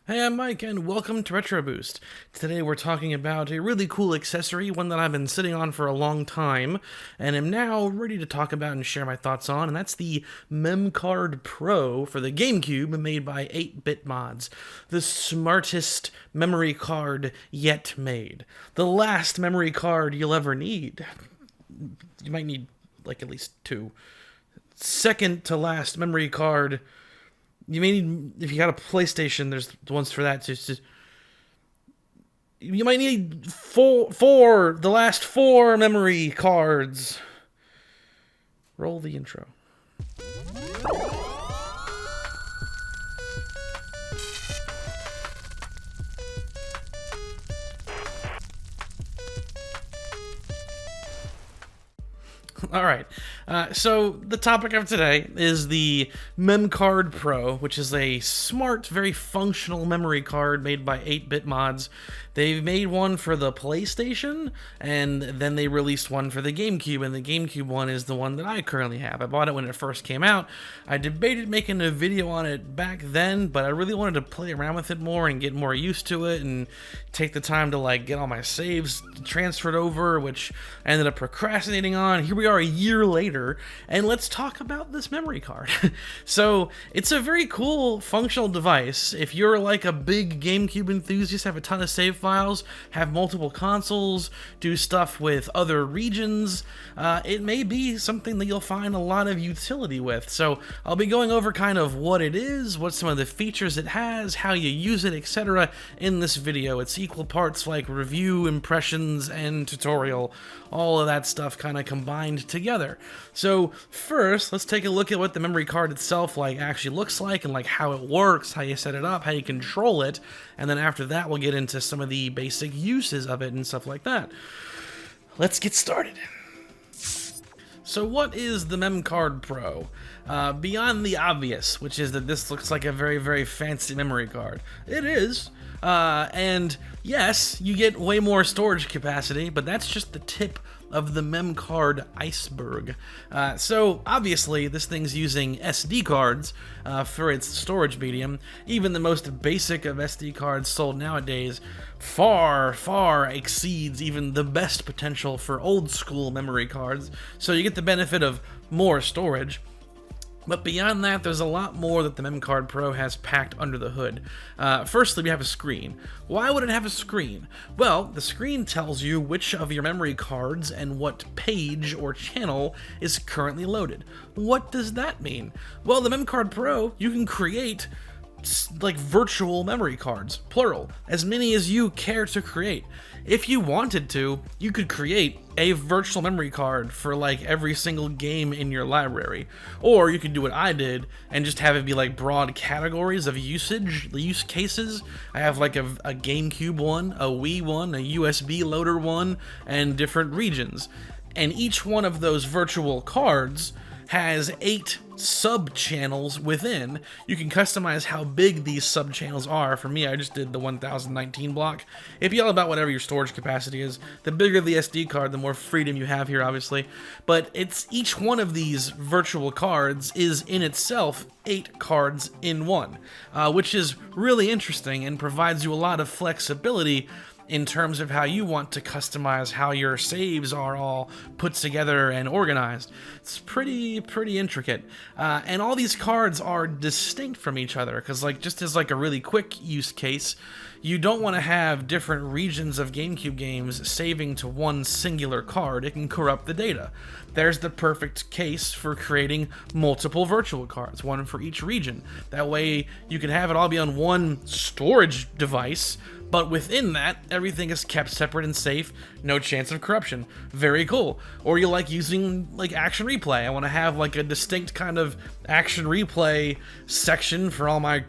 Hey, I'm Mike, and welcome to Retro Boost. Today we're talking about a really cool accessory, one that I've been sitting on for a long time, and am now ready to talk about and share my thoughts on, and that's the MemCardPro for the GameCube, made by 8-Bit Mods. The smartest memory card yet made. The last memory card you'll ever need. You might need, like, at least two. Second to last memory card. You may need, if you got a PlayStation, there's ones for that. You might need the last four memory cards. Roll the intro. Alright, so the topic of today is the MemCardPro, which is a smart, very functional memory card made by 8-Bit Mods. They made one for the PlayStation, and then they released one for the GameCube, and the GameCube one is the one that I currently have. I bought it when it first came out. I debated making a video on it back then, but I really wanted to play around with it more and get more used to it and take the time to like get all my saves transferred over, which I ended up procrastinating on. Here we are a year later, and let's talk about this memory card. So it's a very cool functional device. If you're like a big GameCube enthusiast, have a ton of save files, have multiple consoles, do stuff with other regions, it may be something that you'll find a lot of utility with. So I'll be going over kind of what it is, what some of the features it has, how you use it, etc. in this video. It's equal parts like review, impressions, and tutorial. All of that stuff kind of combined together. So first, let's take a look at what the memory card itself actually looks like, and how it works, how you set it up, how you control it, and then after that we'll get into some of the basic uses of it and stuff like that. Let's get started. So what is the MemCardPro? Beyond the obvious, which is that this looks like a very, very fancy memory card. It is. And yes, you get way more storage capacity, but that's just the tip of the MemCard iceberg. So obviously this thing's using SD cards for its storage medium. Even the most basic of SD cards sold nowadays far, far exceeds even the best potential for old school memory cards. So you get the benefit of more storage. But beyond that, there's a lot more that the MemCardPro has packed under the hood. Firstly, we have a screen. Why would it have a screen? Well, the screen tells you which of your memory cards and what page or channel is currently loaded. What does that mean? Well, the MemCardPro, you can create virtual memory cards, plural, as many as you care to create. If you wanted to, you could create a virtual memory card for every single game in your library. Or you could do what I did and just have it be broad categories of use cases. I have a GameCube one, a Wii one, a USB loader one, and different regions. And each one of those virtual cards has 8 sub-channels within. You can customize how big these sub-channels are. For me, I just did the 1019 block. It'd be all about whatever your storage capacity is. The bigger the SD card, the more freedom you have here, obviously. But it's each one of these virtual cards is in itself 8 cards in one, which is really interesting and provides you a lot of flexibility in terms of how you want to customize how your saves are all put together and organized. It's pretty intricate. And all these cards are distinct from each other, because just as a really quick use case, you don't want to have different regions of GameCube games saving to one singular card. It can corrupt the data. There's the perfect case for creating multiple virtual cards, one for each region. That way you can have it all be on one storage device, but within that, everything is kept separate and safe, no chance of corruption. Very cool. Or you using action replay. I want to have a distinct kind of action replay section for all my,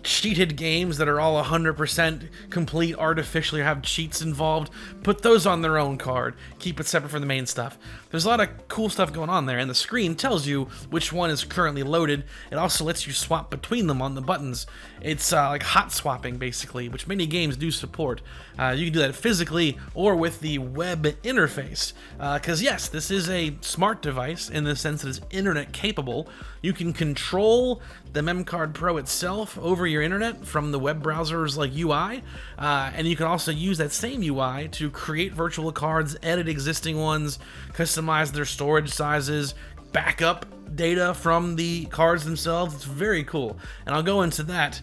cheated games that are all 100% complete artificially, have cheats involved. Put those on their own card. Keep it separate from the main stuff. There's a lot of cool stuff going on there, and the screen tells you which one is currently loaded. It also lets you swap between them on the buttons. It's hot swapping, basically, which which many games do support. You can do that physically or with the web interface. Because yes, this is a smart device in the sense that it's internet capable. You can control the MemCardPro itself over your internet from the web browser's like UI, and you can also use that same UI to create virtual cards, edit existing ones, customize their storage sizes, backup data from the cards themselves. It's very cool, and I'll go into that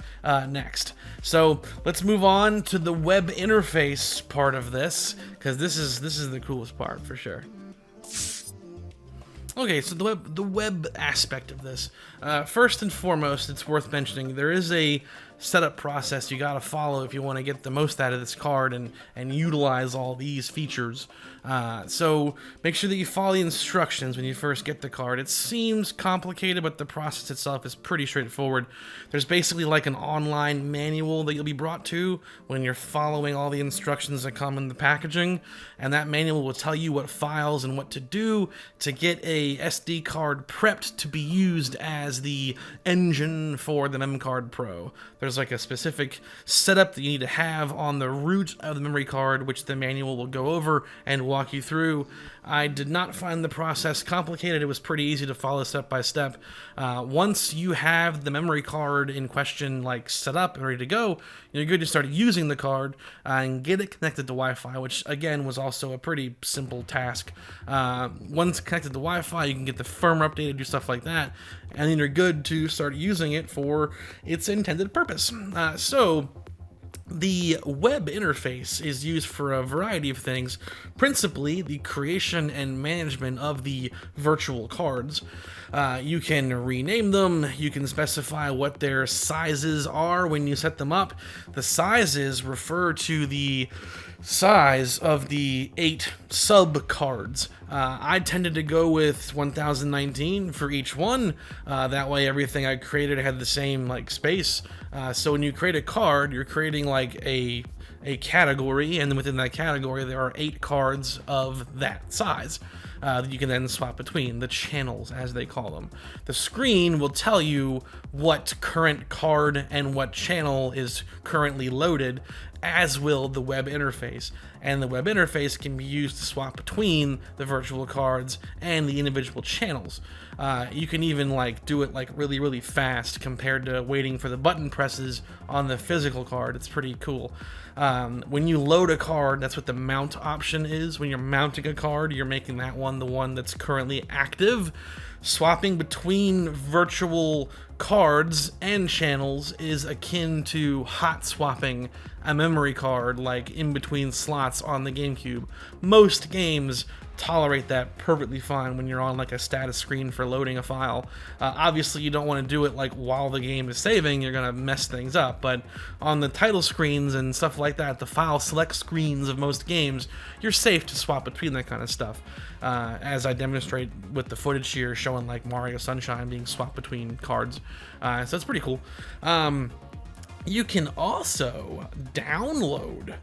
next. So let's move on to the web interface part of this, because this is the coolest part for sure. Okay, so the web aspect of this. First and foremost, it's worth mentioning there is a setup process you gotta follow if you want to get the most out of this card and utilize all these features. So make sure that you follow the instructions when you first get the card. It seems complicated, but the process itself is pretty straightforward. There's basically like an online manual that you'll be brought to when you're following all the instructions that come in the packaging, and that manual will tell you what files and what to do to get a SD card prepped to be used as the engine for the MemCardPro. There's like a specific setup that you need to have on the root of the memory card, which the manual will go over and walk you through. I did not find the process complicated. It was pretty easy to follow step by step. Once you have the memory card in question like set up and ready to go, you're good to start using the card and get it connected to Wi-Fi, which again was also a pretty simple task. Once connected to Wi-Fi, you can get the firmware updated, do stuff like that, and then you're good to start using it for its intended purpose. So the web interface is used for a variety of things, principally the creation and management of the virtual cards. You can rename them, you can specify what their sizes are when you set them up. The sizes refer to the size of the 8 sub cards. I tended to go with 1019 for each one. That way everything I created had the same like space. So when you create a card, you're creating like a category, and then within that category there are 8 cards of that size that you can then swap between, the channels as they call them. The screen will tell you what current card and what channel is currently loaded, as will the web interface. And the web interface can be used to swap between the virtual cards and the individual channels. You can even like do it like really fast compared to waiting for the button presses on the physical card. It's pretty cool. When you load a card, that's what the mount option is. When you're mounting a card, you're making that one the one that's currently active. Swapping between virtual cards and channels is akin to hot swapping a memory card like in between slots on the GameCube. Most games tolerate that perfectly fine when you're on like a status screen for loading a file. Obviously you don't want to do it like while the game is saving, you're gonna mess things up, but on the title screens and stuff like that, the file select screens of most games, you're safe to swap between that kind of stuff, as I demonstrate with the footage here showing like Mario Sunshine being swapped between cards. So that's pretty cool. You can also download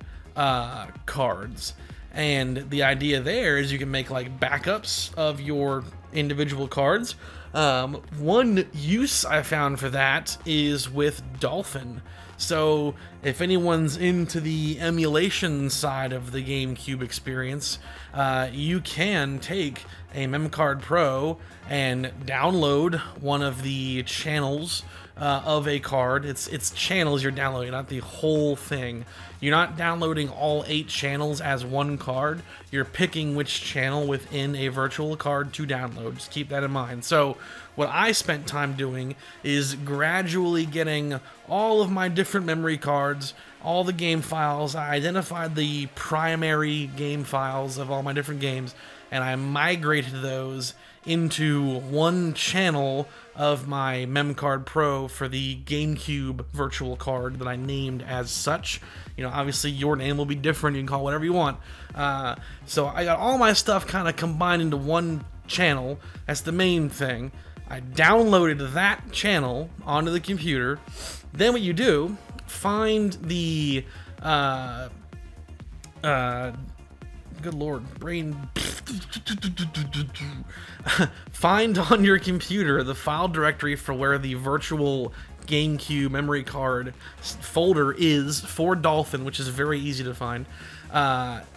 cards. And the idea there is you can make like backups of your individual cards. One use I found for that is with Dolphin. So if anyone's into the emulation side of the GameCube experience, you can take a MemCardPro and download one of the channels of a card. It's channels you're downloading, not the whole thing. You're not downloading all 8 channels as one card. You're picking which channel within a virtual card to download. Just keep that in mind. So what I spent time doing is gradually getting all of my different memory cards, all the game files. I identified the primary game files of all my different games, and I migrated those into one channel of my MemCardPro for the GameCube virtual card that I named as such. You know, obviously your name will be different. You can call it whatever you want. So I got all my stuff kind of combined into one channel. That's the main thing. I downloaded that channel onto the computer. Then what you do, find the good lord, brain. Find on your computer the file directory for where the virtual GameCube memory card folder is for Dolphin, which is very easy to find.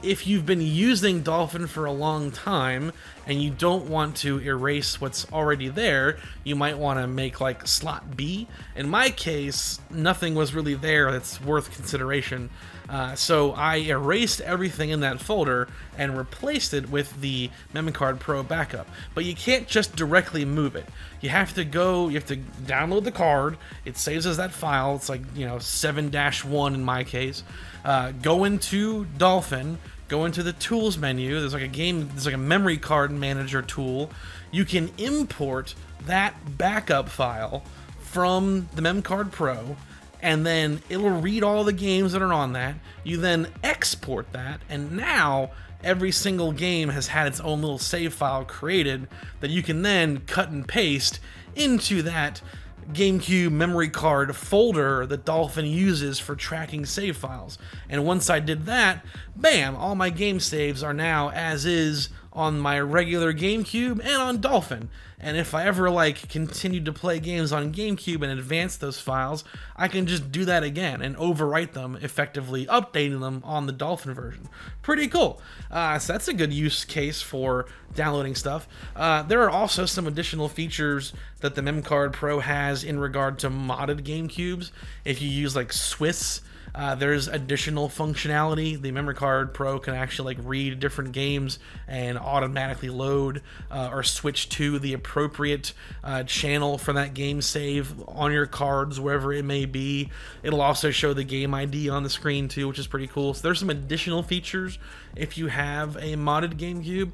If you've been using Dolphin for a long time and you don't want to erase what's already there, you might want to make like slot B. In my case, nothing was really there that's worth consideration. So I erased everything in that folder and replaced it with the MemCardPro backup. But you can't just directly move it. You have to download the card. It saves as that file. It's like, 7-1 in my case. Go into Dolphin, go into the tools menu. There's like a memory card manager tool. You can import that backup file from the MemCardPro, and then it'll read all the games that are on that. You then export that, and now every single game has had its own little save file created that you can then cut and paste into that GameCube memory card folder that Dolphin uses for tracking save files. And once I did that, bam, all my game saves are now as is on my regular GameCube and on Dolphin. And if I ever continue to play games on GameCube and advance those files, I can just do that again and overwrite them, effectively updating them on the Dolphin version. Pretty cool. So that's a good use case for downloading stuff. There are also some additional features that the MemCardPro has in regard to modded GameCubes. If you use Swiss, there's additional functionality. The MemCardPro can actually read different games and automatically load or switch to the appropriate channel for that game save on your cards, wherever it may be. It'll also show the game ID on the screen too, which is pretty cool. So there's some additional features if you have a modded GameCube.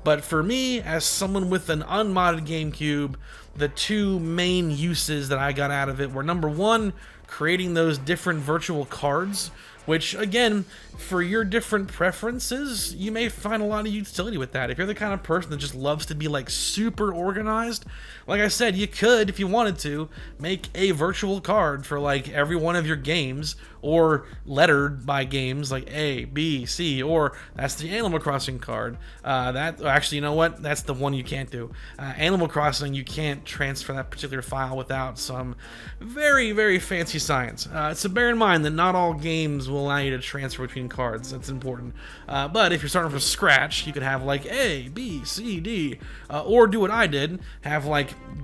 But for me, as someone with an unmodded GameCube, the two main uses that I got out of it were, number one, creating those different virtual cards, which, again, for your different preferences, you may find a lot of utility with that. If you're the kind of person that just loves to be super organized, like I said, you could, if you wanted to, make a virtual card for every one of your games, or lettered by games like A, B, C, or that's the Animal Crossing card. Actually, you know what? That's the one you can't do. Animal Crossing, you can't transfer that particular file without some very, very fancy science. So bear in mind that not all games will allow you to transfer between cards. That's important. But if you're starting from scratch, you could have A, B, C, D, or do what I did, have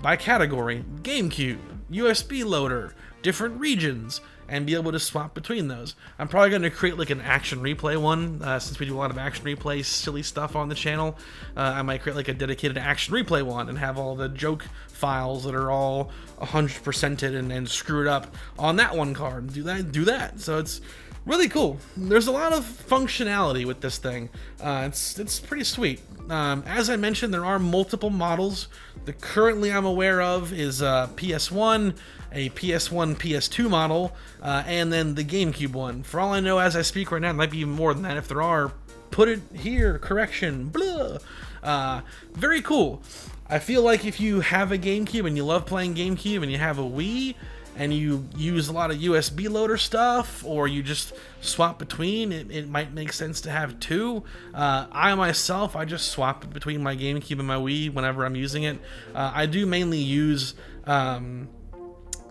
by category, GameCube, USB loader, different regions, and be able to swap between those. I'm probably going to create an action replay one, since we do a lot of action replay silly stuff on the channel. I might create a dedicated action replay one and have all the joke files that are all 100%ed and screwed up on that one card. Do that. So it's really cool. There's a lot of functionality with this thing. It's pretty sweet. As I mentioned, there are multiple models. The currently I'm aware of is PS1, a PS1, PS2 model, and then the GameCube one. For all I know, as I speak right now, it might be even more than that. If there are, put it here, correction, blah. Very cool. I feel like if you have a GameCube and you love playing GameCube and you have a Wii, and you use a lot of USB loader stuff, or you just swap between, it might make sense to have two. I just swap between my GameCube and my Wii whenever I'm using it. I do mainly use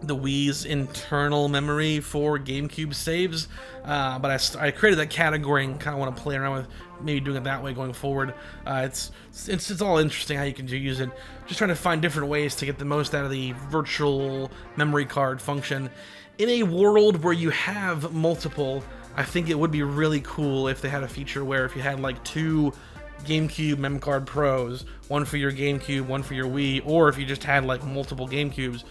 the Wii's internal memory for GameCube saves, but I created that category and kind of want to play around with maybe doing it that way going forward. It's all interesting how you can use it. Just trying to find different ways to get the most out of the virtual memory card function. In a world where you have multiple, I think it would be really cool if they had a feature where if you had two GameCube MemCardPros, one for your GameCube, one for your Wii, or if you just had multiple GameCubes,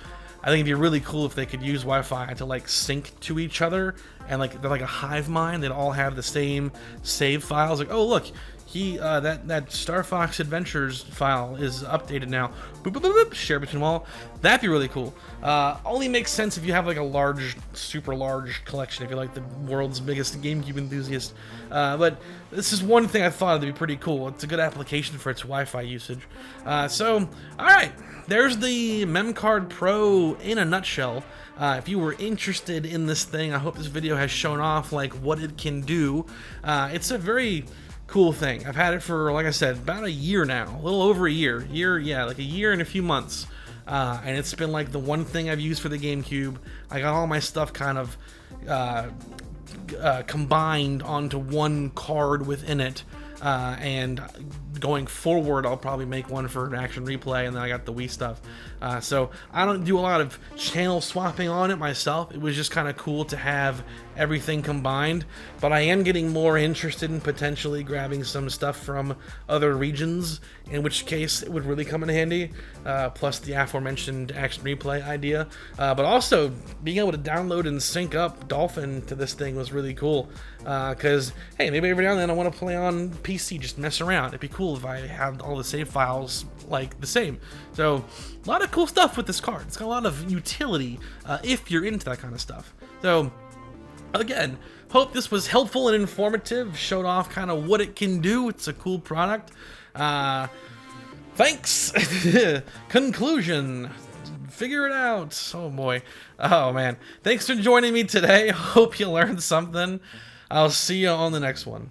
I think it'd be really cool if they could use Wi-Fi to sync to each other, and they're like a hive mind. They'd all have the same save files. Oh look, that Star Fox Adventures file is updated now. Boop, boop, boop, boop, share between them all. That'd be really cool. Only makes sense if you have a large, super large collection. If you're the world's biggest GameCube enthusiast. But this is one thing I thought would be pretty cool. It's a good application for its Wi-Fi usage. So, all right. There's the MemCardPro in a nutshell. If you were interested in this thing, I hope this video has shown off what it can do. It's a very cool thing. I've had it for, like I said, about a year now, a little over a year. A year and a few months. and it's been like the one thing I've used for the GameCube. I got all my stuff kind of combined onto one card within it, and going forward I'll probably make one for an Action Replay, and then I got the Wii stuff. So I don't do a lot of channel swapping on it myself. It was just kind of cool to have everything combined, but I am getting more interested in potentially grabbing some stuff from other regions, in which case it would really come in handy, plus the aforementioned Action Replay idea, but also being able to download and sync up Dolphin to this thing was really cool, because hey, maybe every now and then I want to play on PC, just mess around. It'd be cool if I had all the save files like the same. So a lot of cool stuff with this card. It's got a lot of utility if you're into that kind of stuff. So again, hope this was helpful and informative, showed off kind of what it can do. It's a cool product. Thanks. Conclusion. Figure it out. Oh boy. Oh man. Thanks for joining me today. Hope you learned something. I'll see you on the next one.